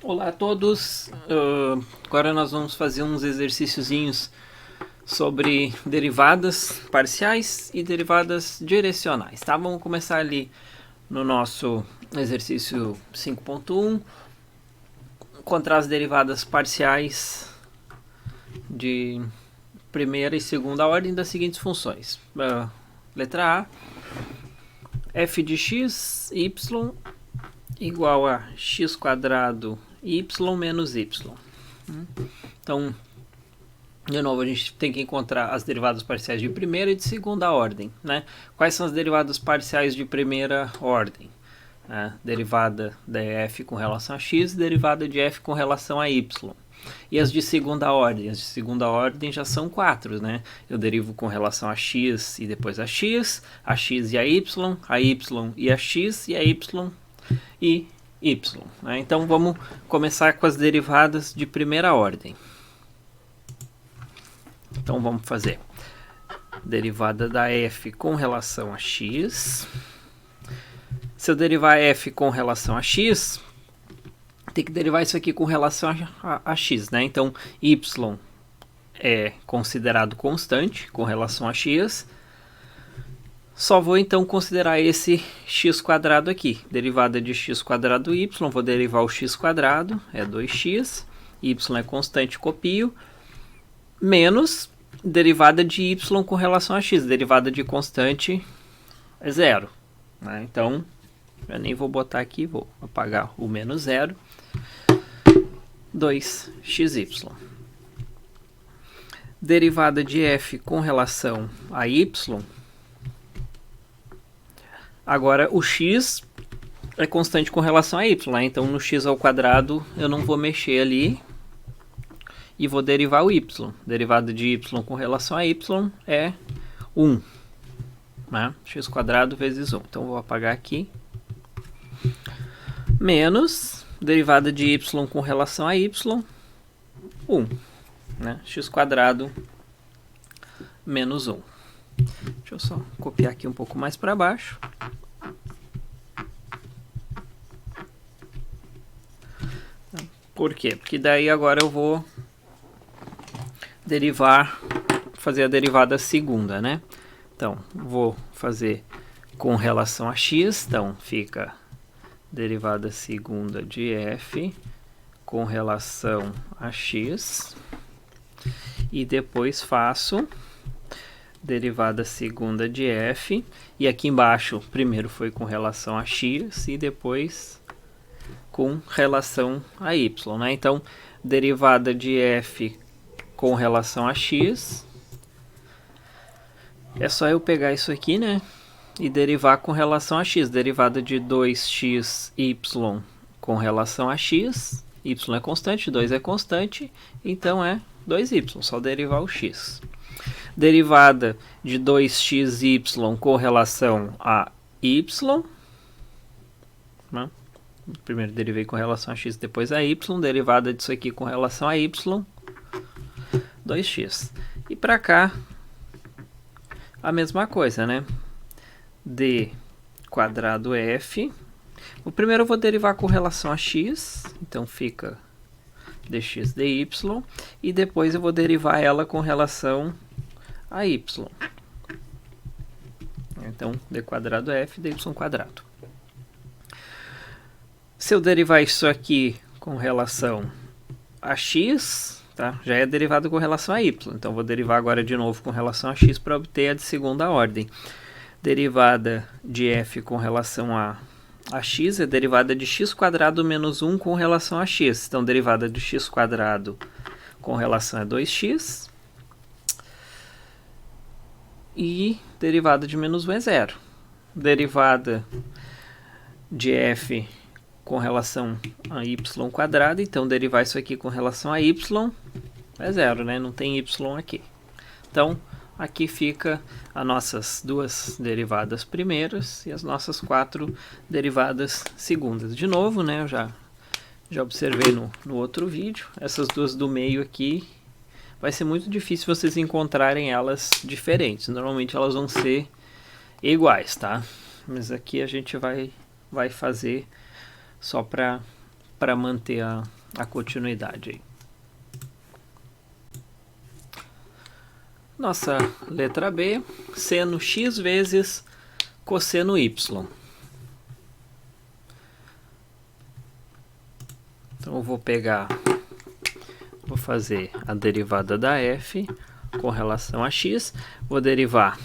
Olá a todos, agora nós vamos fazer uns exercíciozinhos sobre derivadas parciais e derivadas direcionais, tá? Vamos começar ali no nosso exercício 5.1, encontrar as derivadas parciais de primeira e segunda ordem das seguintes funções. Letra A, f de x, y igual a x quadrado y menos y. Então, de novo, a gente tem que encontrar as derivadas parciais de primeira e de segunda ordem, né? Quais são as derivadas parciais de primeira ordem? Derivada de f com relação a x, derivada de f com relação a y. E as de segunda ordem? As de segunda ordem já são 4, né? Eu derivo com relação a x e depois a x e a y e a x e a y e y. Né? Então vamos começar com as derivadas de primeira ordem. Então vamos fazer derivada da f com relação a x. Se eu derivar f com relação a x, tem que derivar isso aqui com relação a x, né? Então y é considerado constante com relação a x. Só vou então considerar esse x quadrado aqui. Derivada de x quadrado y, vou derivar o x quadrado, é 2x. Y é constante, copio. Menos derivada de y com relação a x. Derivada de constante é 0. Né? Então, eu nem vou botar aqui, vou apagar o menos 0. 2xy. Derivada de f com relação a y. Agora, o x é constante com relação a y, né? Então no x ao quadrado eu não vou mexer ali e vou derivar o y. Derivada de y com relação a y é 1. Né? X quadrado vezes 1. Então vou apagar aqui. Menos derivada de y com relação a y, 1. Né? X quadrado menos 1. Deixa eu só copiar aqui um pouco mais para baixo. Por quê? Porque daí agora eu vou fazer a derivada segunda, né? Então, vou fazer com relação a x, então fica derivada segunda de f com relação a x. E depois faço derivada segunda de f, e aqui embaixo primeiro foi com relação a x e depois com relação a y, né? Então, derivada de f com relação a x, é só eu pegar isso aqui, né? E derivar com relação a x, derivada de 2xy com relação a x, y é constante, 2 é constante, então é 2y, só derivar o x. Derivada de 2xy com relação a y. Né? Primeiro derivei com relação a x, depois a y. Derivada disso aqui com relação a y. 2x. E para cá, a mesma coisa, né? D quadrado f. O primeiro eu vou derivar com relação a x. Então fica dx dy. E depois eu vou derivar ela com relação a y. Então, d quadrado f, dy quadrado. Se eu derivar isso aqui com relação a x, tá? Já é derivado com relação a y. Então, vou derivar agora de novo com relação a x para obter a de segunda ordem. Derivada de f com relação a x é derivada de x quadrado menos 1 com relação a x. Então, derivada de x quadrado com relação a 2x. E derivada de menos 1 é 0. Derivada de f com relação a y quadrado, então derivar isso aqui com relação a y é 0, né? Não tem y aqui. Então, aqui fica as nossas duas derivadas primeiras e as nossas 4 derivadas segundas. De novo, né? Eu já observei no outro vídeo, essas duas do meio aqui, vai ser muito difícil vocês encontrarem elas diferentes. Normalmente elas vão ser iguais, tá? Mas aqui a gente vai fazer só para para manter a continuidade aí. Nossa letra B, seno x vezes cosseno y. Então eu vou fazer a derivada da f com relação a x, vou derivar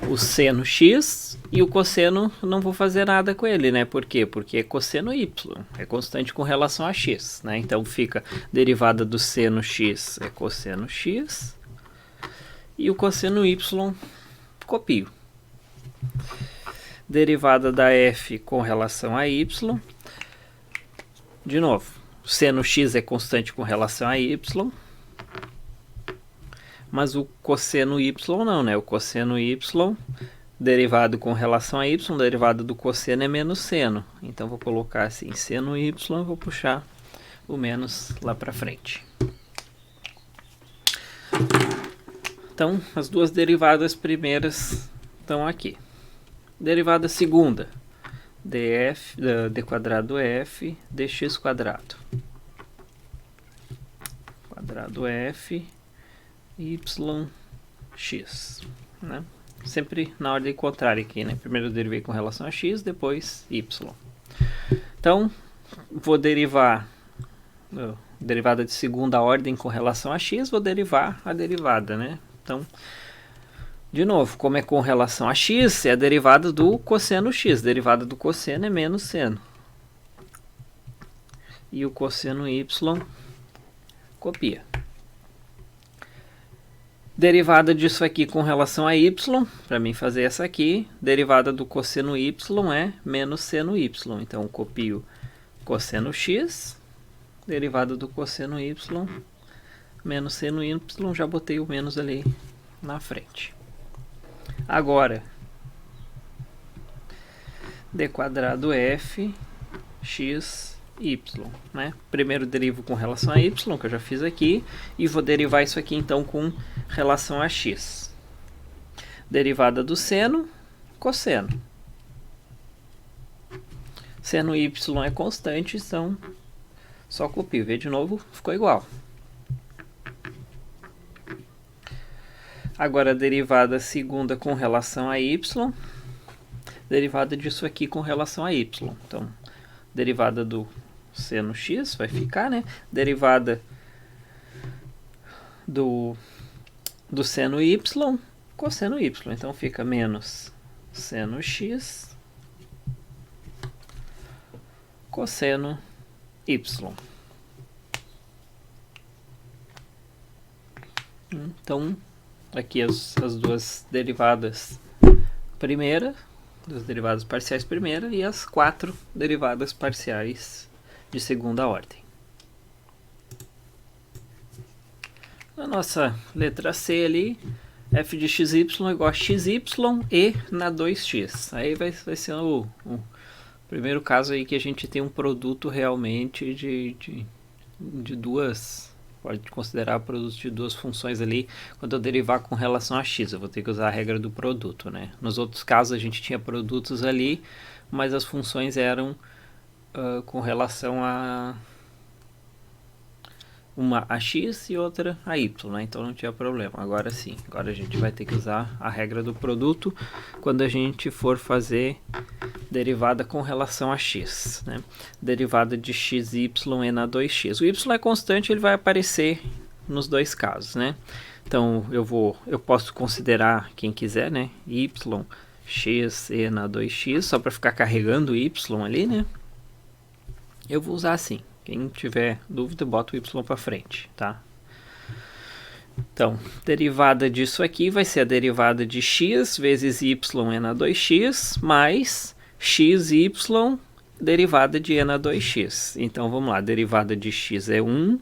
o seno x e o cosseno não vou fazer nada com ele, né? Por quê? Porque é cosseno y, é constante com relação a x, né? Então fica derivada do seno x é cosseno x e o cosseno y copio. Derivada da f com relação a y, de novo, seno x é constante com relação a y, mas o cosseno y não, né? O cosseno y, derivado com relação a y, derivado do cosseno é menos seno. Então vou colocar assim, seno y, vou puxar o menos lá para frente. Então, as duas derivadas primeiras estão aqui. Derivada segunda, d quadrado f dx quadrado. Quadrado f yx, né? Sempre na ordem contrária aqui, né? Primeiro eu derivei com relação a x, depois y. Então, vou derivar derivada de segunda ordem com relação a x, vou derivar a derivada, né? Então, de novo, como é com relação a x, é a derivada do cosseno x. Derivada do cosseno é menos seno. E o cosseno y copia. Derivada disso aqui com relação a y, para mim fazer essa aqui, derivada do cosseno y é menos seno y. Então, eu copio cosseno x, derivada do cosseno y, menos seno y, já botei o menos ali na frente. Agora, d quadrado f x y, né? Primeiro derivo com relação a y, que eu já fiz aqui, e vou derivar isso aqui então com relação a x. Derivada do seno, cosseno. Seno y é constante, então só copio. Vê de novo, ficou igual. Agora a derivada segunda com relação a y. Derivada disso aqui com relação a y. Então, derivada do seno x vai ficar, né? Derivada do seno y, cosseno y. Então fica menos seno x, cosseno y. Então, aqui as duas derivadas primeira, das derivadas parciais primeira e as 4 derivadas parciais de segunda ordem. Na nossa letra C ali, f de xy igual a xy e na 2x. Aí vai ser o primeiro caso aí que a gente tem um produto realmente de duas... Pode considerar produto de duas funções ali. Quando eu derivar com relação a x, eu vou ter que usar a regra do produto, né? Nos outros casos a gente tinha produtos ali, mas as funções eram com relação a uma a x e outra a y, né? Então não tinha problema. Agora sim, agora a gente vai ter que usar a regra do produto quando a gente for fazer derivada com relação a x, né? Derivada de xy é na 2x. O y é constante, ele vai aparecer nos dois casos, né? Então eu posso considerar, quem quiser, né, y x e na 2x, só para ficar carregando o y ali, né? Eu vou usar assim. Quem tiver dúvida, bota o y para frente, tá? Então, derivada disso aqui vai ser a derivada de x vezes y e na 2x mais xy derivada de e na 2x. Então, vamos lá. Derivada de x é 1,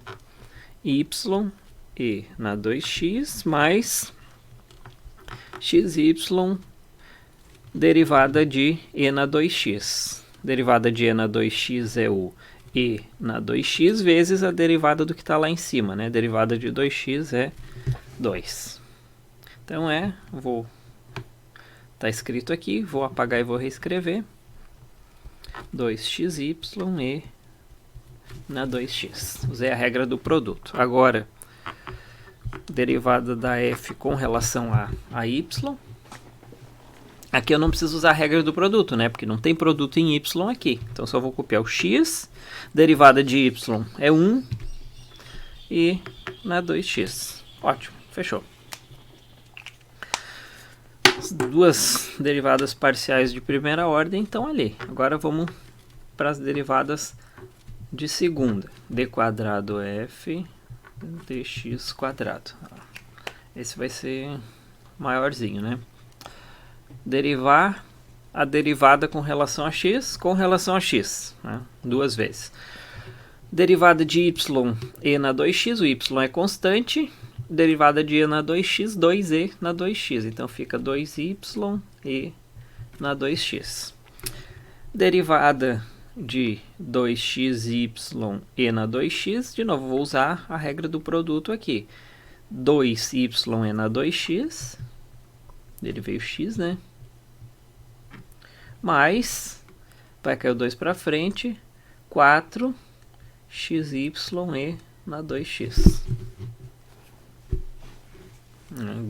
y e na 2x mais xy derivada de e na 2x. Derivada de e na 2x é o e na 2x vezes a derivada do que está lá em cima, né? Derivada de 2x é 2. Então tá escrito aqui, vou apagar e vou reescrever. 2xy e na 2x. Usei a regra do produto. Agora, derivada da f com relação a y. Aqui eu não preciso usar a regra do produto, né? Porque não tem produto em y aqui. Então só vou copiar o x. Derivada de y é 1. E na 2x. Ótimo, fechou. As duas derivadas parciais de primeira ordem estão ali. Agora vamos para as derivadas de segunda. D quadrado f dx quadrado. Esse vai ser maiorzinho, né? Derivar a derivada com relação a x, né? Duas vezes. Derivada de y, e na 2x, o y é constante. Derivada de e na 2x, 2e na 2x. Então fica 2y e na 2x. Derivada de 2xy e na 2x. De novo, vou usar a regra do produto aqui. 2y e na 2x. Derivei o x, né? Mais, vai cair o 2 para frente, 4xy e na 2x.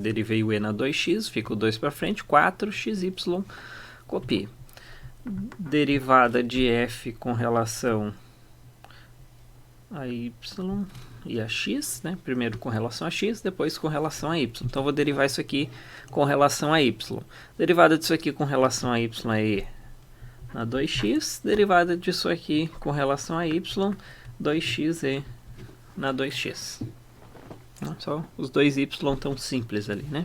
Derivei o e na 2x, fica o 2 para frente, 4xy, copie. Derivada de f com relação a y e a x, né? Primeiro com relação a x, depois com relação a y. Então vou derivar isso aqui com relação a y. Derivada disso aqui com relação a y é e na 2x. Derivada disso aqui com relação a y, 2x e na 2x. Só os dois y tão simples ali, né?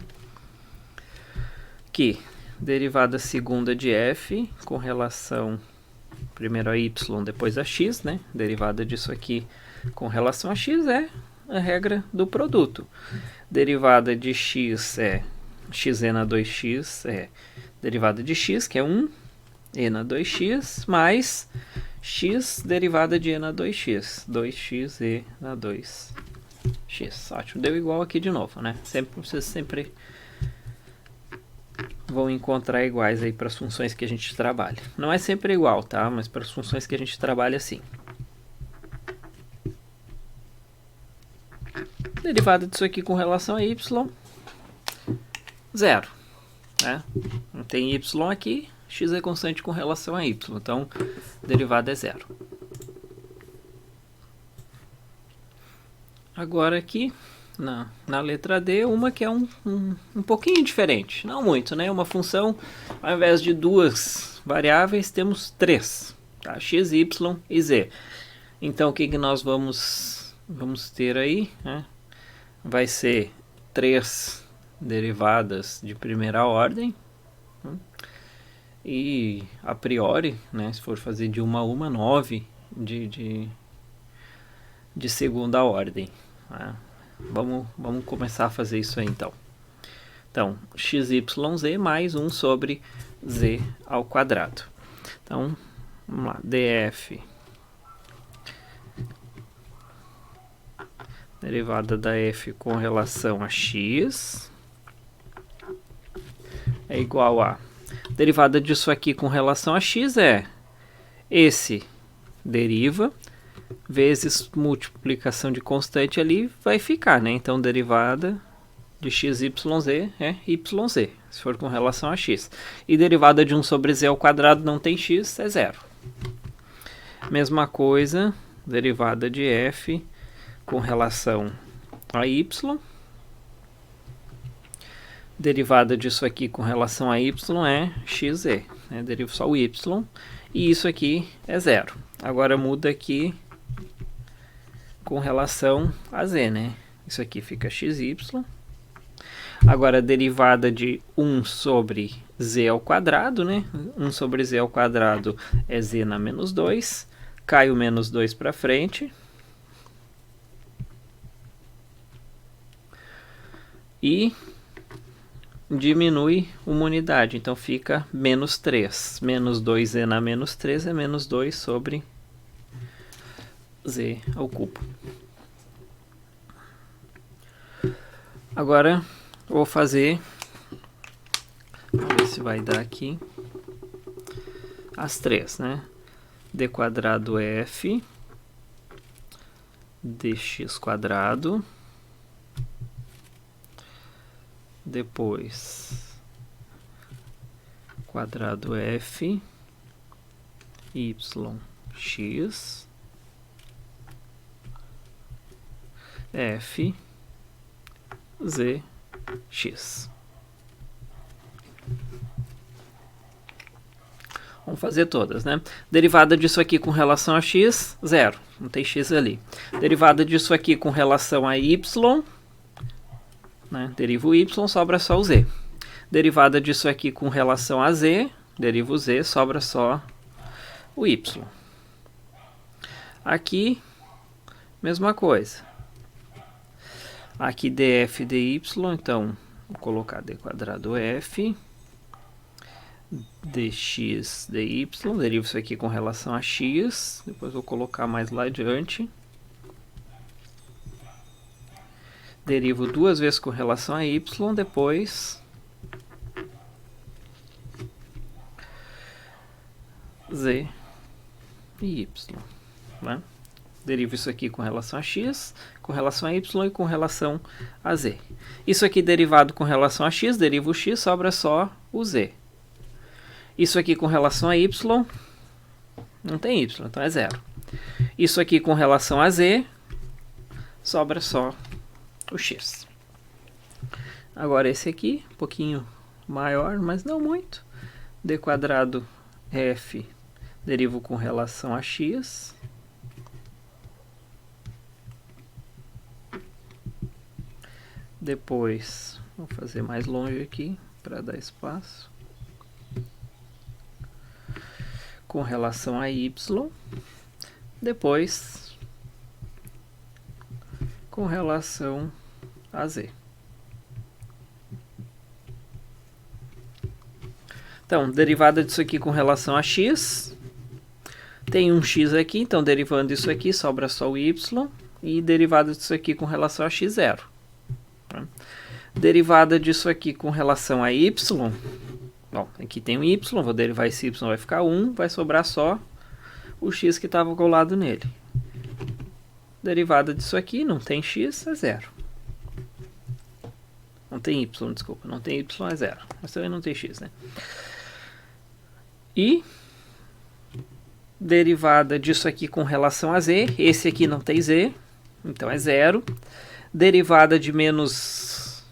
Aqui, derivada segunda de f com relação primeiro a y, depois a x, né? Derivada disso aqui com relação a x é a regra do produto. Derivada de x é xe na 2x, é derivada de x, que é 1, e na 2x, mais x derivada de e na 2x, 2x e na 2x. Ótimo, deu igual aqui de novo, né? Vocês sempre vão encontrar iguais aí para as funções que a gente trabalha. Não é sempre igual, tá? Mas para as funções que a gente trabalha, sim. Derivada disso aqui com relação a y, 0. Né? Não tem y aqui, x é constante com relação a y. Então, derivada é 0. Agora aqui, na letra D, uma que é um pouquinho diferente. Não muito, né? Uma função, ao invés de duas variáveis, temos 3. Tá? X, y e z. Então, o que nós vamos ter aí, né? Vai ser 3 derivadas de primeira ordem. E, a priori, né, se for fazer de uma a uma, 9 de segunda ordem. Né? Vamos começar a fazer isso aí, então. Então, xyz mais 1 sobre z ao quadrado. Então, vamos lá, df... derivada da f com relação a x é igual a... derivada disso aqui com relação a x é esse deriva vezes multiplicação de constante ali vai ficar, né? Então, derivada de xyz é yz, se for com relação a x. E derivada de 1 sobre z ao quadrado não tem x, é 0. Mesma coisa, derivada de f com relação a y. Derivada disso aqui com relação a y é xe, né? Derivo só o y. E isso aqui é 0. Agora muda aqui com relação a z, né? Isso aqui fica xy. Agora a derivada de 1 sobre z ao quadrado, né? 1 sobre z ao quadrado é z na menos 2. Cai o menos 2 para frente. E diminui uma unidade, então fica menos 3. Menos 2z na menos 3 é menos 2 sobre z ao cubo. Agora vou fazer, vamos ver se vai dar aqui, as 3, né? D quadrado f dx quadrado, depois quadrado f y x f z x. Vamos fazer todas, né? Derivada disso aqui com relação a x, zero. Não tem x ali. Derivada disso aqui com relação a y, né? Derivo o y, sobra só o z. Derivada disso aqui com relação a z, derivo o z, sobra só o y. Aqui, mesma coisa. Aqui df dy, então, vou colocar d quadrado f dx dy, derivo isso aqui com relação a x, depois vou colocar mais lá adiante. Derivo duas vezes com relação a y, depois z e y, né? Derivo isso aqui com relação a x, com relação a y e com relação a z. Isso aqui derivado com relação a x, derivo o x, sobra só o z. Isso aqui com relação a y, não tem y, então é zero. Isso aqui com relação a z, sobra só o x. Agora esse aqui, um pouquinho maior, mas não muito. D quadrado f, derivo com relação a x. Depois, vou fazer mais longe aqui, para dar espaço. Com relação a y, depois com relação a z. Então, derivada disso aqui com relação a x, tem um x aqui, então derivando isso aqui sobra só o y, e derivada disso aqui com relação a x, zero. Derivada disso aqui com relação a y, bom, aqui tem um y, vou derivar esse y, vai ficar 1, vai sobrar só o x que estava colado nele. Derivada disso aqui, não tem x, é zero. Não tem y, desculpa, não tem y, é zero. Mas também não tem x, né? E derivada disso aqui com relação a z, esse aqui não tem z, então é zero. Derivada de menos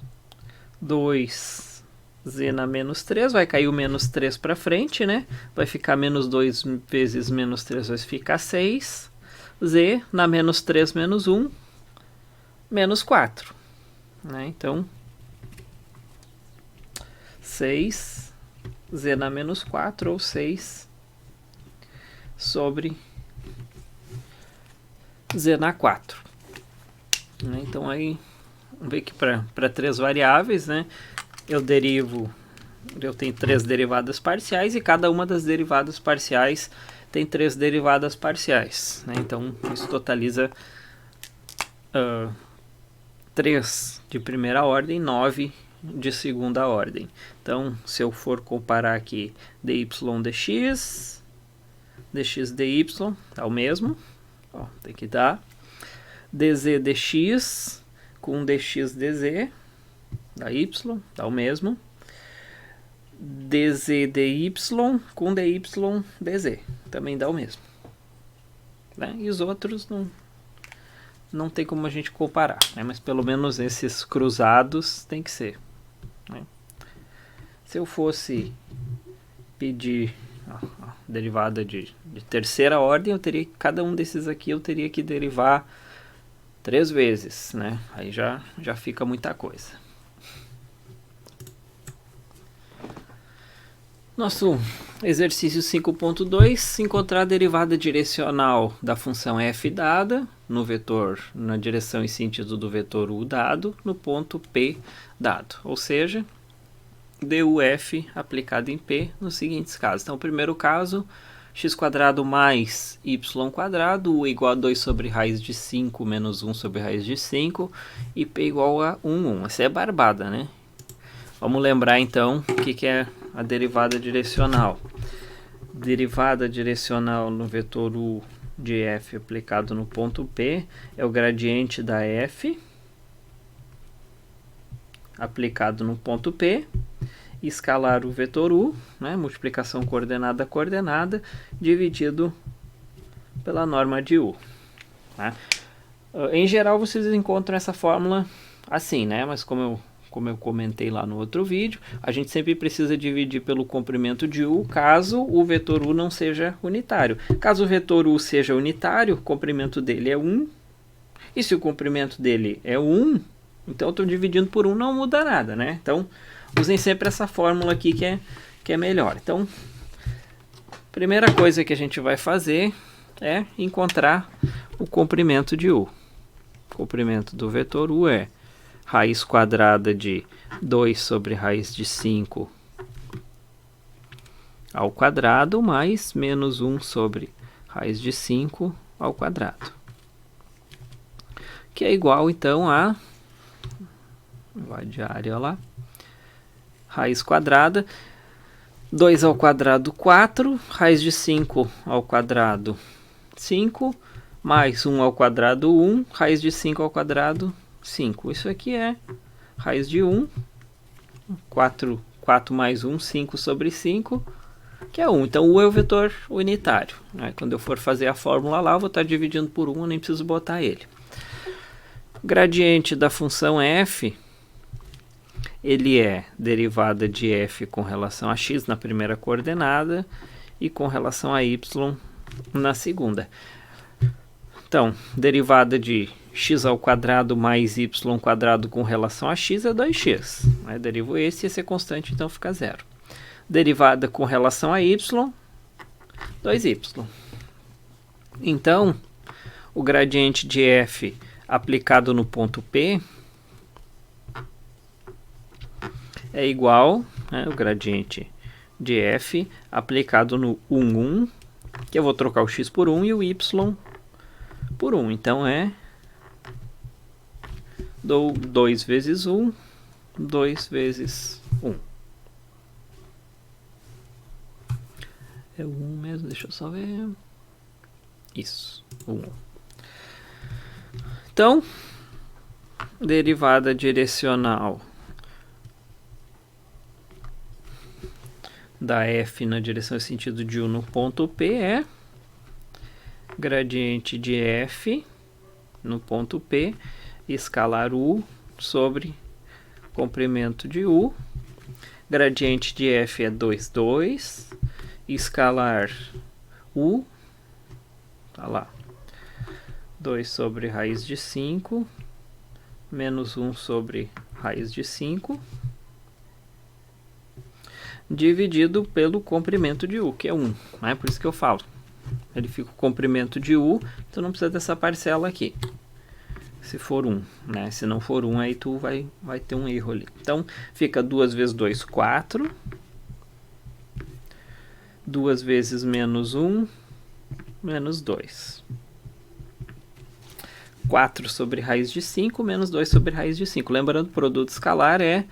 2 z na menos 3, vai cair o menos 3 para frente, né? Vai ficar menos 2 vezes menos 3, vai ficar 6. Z na menos 3 menos 1, menos 4. Né? Então, 6 z na menos 4, ou 6 sobre z na 4. Né? Então, aí, vamos ver que para 3 variáveis, né? Eu tenho 3 derivadas parciais e cada uma das derivadas parciais tem 3 derivadas parciais. Né? Então, isso totaliza 3 de primeira ordem, 9 de segunda ordem. Então, se eu for comparar aqui dy dx, dx dy, é o mesmo. Ó, tem que dar. dz dx com dx dz, da y, dá o mesmo. dz dy com dy dz, também dá o mesmo. Né? E os outros não tem como a gente comparar, né? Mas pelo menos esses cruzados tem que ser. Né? Se eu fosse pedir a derivada de terceira ordem, eu teria, cada um desses aqui eu teria que derivar 3 vezes, né? Aí já fica muita coisa. Nosso exercício 5.2, encontrar a derivada direcional da função f dada no vetor, na direção e sentido do vetor u dado, no ponto P dado. Ou seja, duf aplicado em P nos seguintes casos. Então, o primeiro caso, x² mais y², u igual a 2 sobre raiz de 5 menos 1 sobre raiz de 5, e P igual a 1. Essa é barbada, né? Vamos lembrar então o que é a derivada direcional. Derivada direcional no vetor u de f aplicado no ponto P é o gradiente da f aplicado no ponto P, escalar o vetor u, né, multiplicação coordenada a coordenada, dividido pela norma de u. Tá? Em geral, vocês encontram essa fórmula assim, né? Mas como eu comentei lá no outro vídeo, a gente sempre precisa dividir pelo comprimento de u, caso o vetor u não seja unitário. Caso o vetor u seja unitário, o comprimento dele é 1, e se o comprimento dele é 1, então eu estou dividindo por 1, não muda nada, né? Então, usem sempre essa fórmula aqui que é melhor. Então, primeira coisa que a gente vai fazer é encontrar o comprimento de u. O comprimento do vetor u é raiz quadrada de 2 sobre raiz de 5 ao quadrado mais menos 1 sobre raiz de 5 ao quadrado. Que é igual, então, a... vai de área lá. Raiz quadrada. 2 ao quadrado, 4. Raiz de 5 ao quadrado, 5. Mais 1 ao quadrado, 1. Raiz de 5 ao quadrado, 5. Isso aqui é raiz de 1. 4 mais 1, 5 sobre 5, que é 1. Então, u é o vetor unitário. Né? Quando eu for fazer a fórmula lá, eu vou estar dividindo por 1, eu nem preciso botar ele. Gradiente da função f, ele é derivada de f com relação a x na primeira coordenada e com relação a y na segunda. Então, derivada de x ao quadrado mais y quadrado com relação a x é 2x. Né? Derivo esse é constante, então fica 0. Derivada com relação a y, 2y. Então, o gradiente de f aplicado no ponto P é igual, né, o gradiente de f aplicado no 1, que eu vou trocar o x por 1 e o y por 1. Então, é 2 vezes 1, 2 vezes 1. É o 1 mesmo, deixa eu só ver. Isso, 1. Então, derivada direcional da f na direção e sentido de u no ponto P é gradiente de f no ponto P, escalar u sobre comprimento de u. Gradiente de f é 2, 2. Escalar u, tá lá, 2 sobre raiz de 5, menos 1 sobre raiz de 5, dividido pelo comprimento de u, que é 1. Né? Por isso que eu falo. Ele fica o comprimento de u, então não precisa dessa parcela aqui. Se for 1, né? Se não for 1, aí tu vai ter um erro ali. Então, fica 2 vezes 2, 4. 2 vezes menos 1, menos 2. 4 sobre raiz de 5, menos 2 sobre raiz de 5. Lembrando, o produto escalar é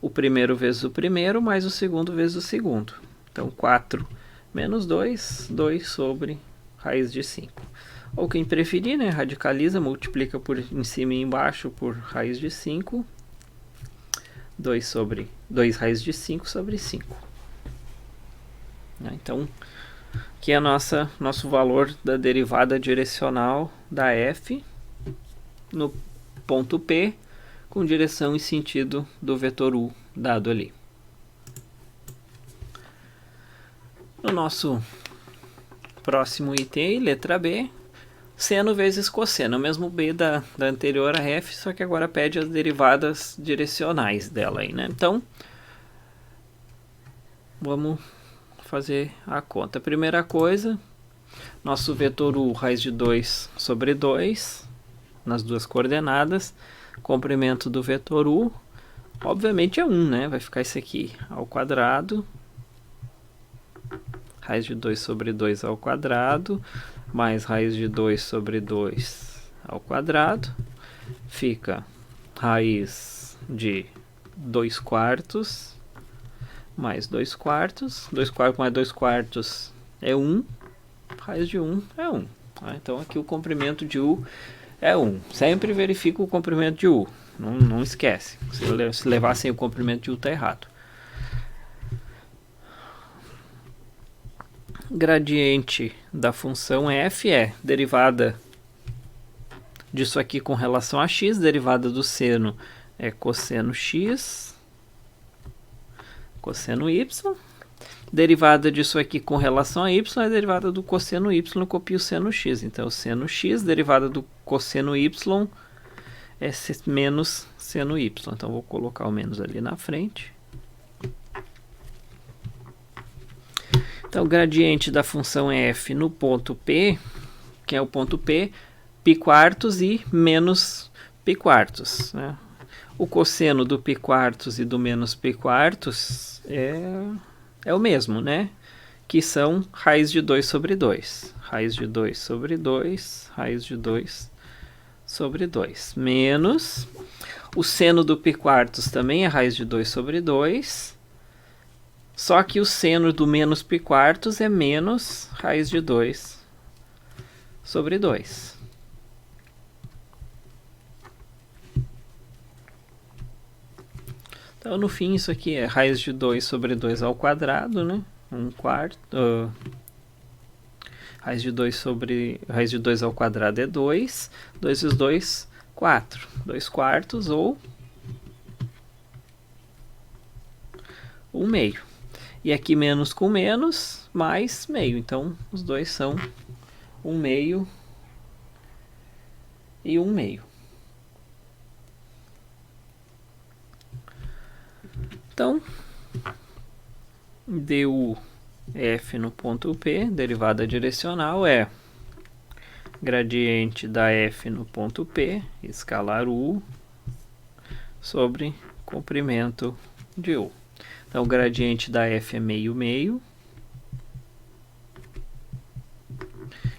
o primeiro vezes o primeiro, mais o segundo vezes o segundo. Então, 4 menos 2, 2 sobre raiz de 5. Ou quem preferir, né, radicaliza, multiplica por em cima e embaixo por raiz de 5. 2 raiz de 5 sobre 5. Então, aqui é nosso valor da derivada direcional da f no ponto P com direção e sentido do vetor u dado ali. No nosso próximo item, letra B, seno vezes cosseno, o mesmo B da anterior a f, só que agora pede as derivadas direcionais dela aí, né? Então, vamos fazer a conta. Primeira coisa, nosso vetor u, raiz de 2 sobre 2, nas duas coordenadas, comprimento do vetor u, obviamente é 1, né? Vai ficar isso aqui, ao quadrado, raiz de 2 sobre 2 ao quadrado, mais raiz de 2 sobre 2 ao quadrado, fica raiz de 2 quartos, mais 2 quartos, 2 quartos mais 2 quartos é 1, raiz de 1 é 1. Tá? Então aqui o comprimento de U é 1. Sempre verifica o comprimento de U. Não esquece. Se levar sem o comprimento de U, está errado. Gradiente da função f é derivada disso aqui com relação a x, derivada do seno é cosseno x, cosseno y. Derivada disso aqui com relação a y é derivada do cosseno y, copia o seno x. Então, o seno x, derivada do cosseno y, é menos seno y. Então, vou colocar o menos ali na frente. Então, o gradiente da função f no ponto P, que é o ponto P, π quartos e menos π quartos. Né? O cosseno do π quartos e do menos π quartos é o mesmo, né? Que são raiz de 2 sobre 2. Raiz de 2 sobre 2, raiz de 2 sobre 2. Menos o seno do π quartos também é raiz de 2 sobre 2. Só que o seno do menos π quartos é menos raiz de 2 sobre 2. Então, no fim, isso aqui é raiz de 2 sobre 2 ao quadrado, né? 1/4. Raiz de 2 ao quadrado é 2. 2 vezes 2, 4. 2 quartos ou 1 meio. E aqui menos com menos, mais meio. Então, os dois são 1 meio e 1 meio. Então, du f no ponto P, derivada direcional, é gradiente da f no ponto P, escalar U, sobre comprimento de U. Então, o gradiente da f é meio meio.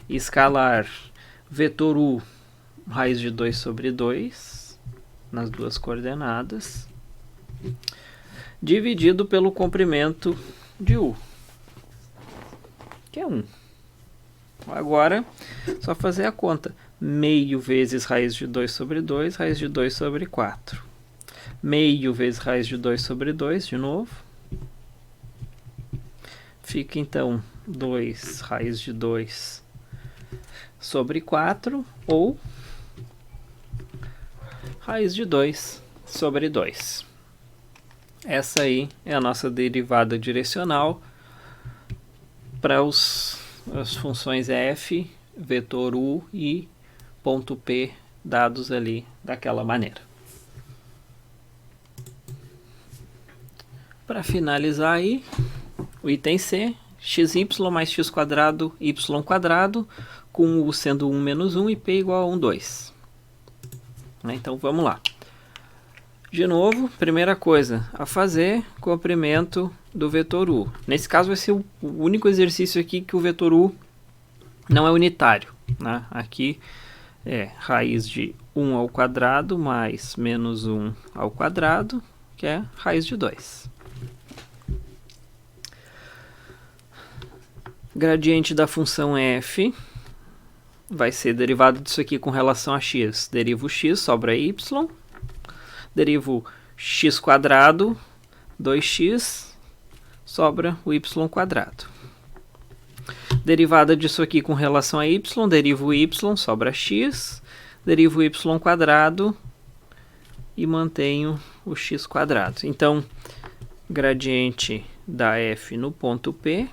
Escalar vetor U, raiz de 2 sobre 2, nas duas coordenadas, dividido pelo comprimento de U, que é 1. Agora, só fazer a conta. Meio vezes raiz de 2 sobre 2, raiz de 2 sobre 4. Meio vezes raiz de 2 sobre 2, de novo. Fica, então, 2 raiz de 2 sobre 4, ou raiz de 2 sobre 2. Essa aí é a nossa derivada direcional para as funções f, vetor u e ponto P dados ali daquela maneira. Para finalizar aí, o item C, xy mais x quadrado, y quadrado, com u sendo 1 menos 1 e p igual a 1, 2. Então vamos lá. De novo, primeira coisa a fazer, comprimento do vetor u. Nesse caso vai ser o único exercício aqui que o vetor u não é unitário. Né? Aqui é raiz de 1 ao quadrado mais menos 1 ao quadrado, que é raiz de 2. Gradiente da função f vai ser derivado disso aqui com relação a x. Derivo x, sobra y. Derivo x quadrado, 2x, sobra o y quadrado. Derivada disso aqui com relação a y, derivo y, sobra x. Derivo y quadrado e mantenho o x quadrado. Então, gradiente da f no ponto P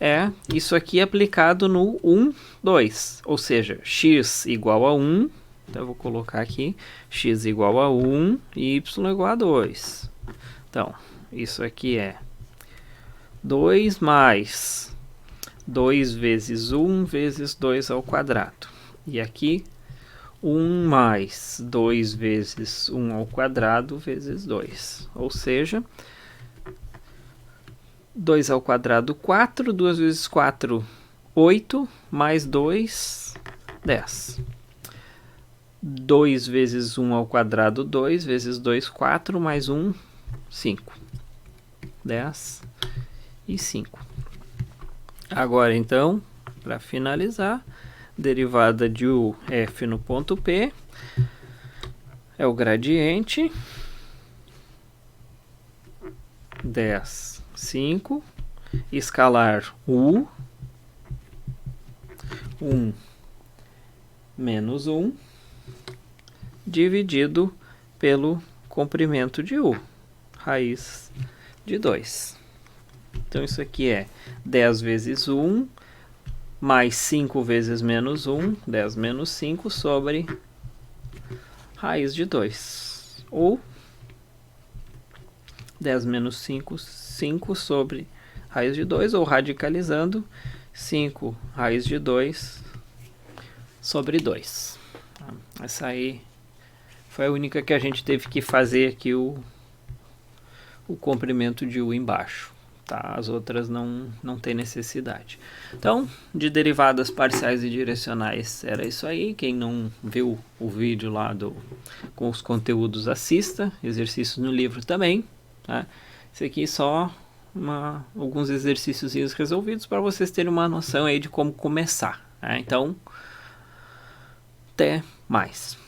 é isso aqui aplicado no 1, 2. Ou seja, x igual a 1. Então, eu vou colocar aqui x igual a 1 e y igual a 2. Então, isso aqui é 2 mais 2 vezes 1 vezes 2 ao quadrado. E aqui, 1 mais 2 vezes 1 ao quadrado vezes 2. Ou seja, 2 ao quadrado, 4. 2 vezes 4, 8. Mais 2, 10. 2 vezes 1 ao quadrado, 2. Vezes 2, 4. Mais 1, 5. 10 e 5. Agora, então, Para finalizar, derivada de u f no ponto P é o gradiente 10, 5, escalar u, 1 menos 1, dividido pelo comprimento de u, raiz de 2. Então isso aqui é 10 vezes 1, mais 5 vezes menos 1, 10 menos 5, sobre raiz de 2. Ou 10 menos 5, 5 sobre raiz de 2, ou radicalizando, 5 raiz de 2 sobre 2. Essa aí foi a única que a gente teve que fazer aqui o comprimento de u embaixo. Tá? As outras não tem necessidade. Então, de derivadas parciais e direcionais era isso aí. Quem não viu o vídeo lá com os conteúdos, assista. Exercícios no livro também. Tá? Esse aqui é só alguns exercícios resolvidos para vocês terem uma noção aí de como começar. Tá? Então, até mais.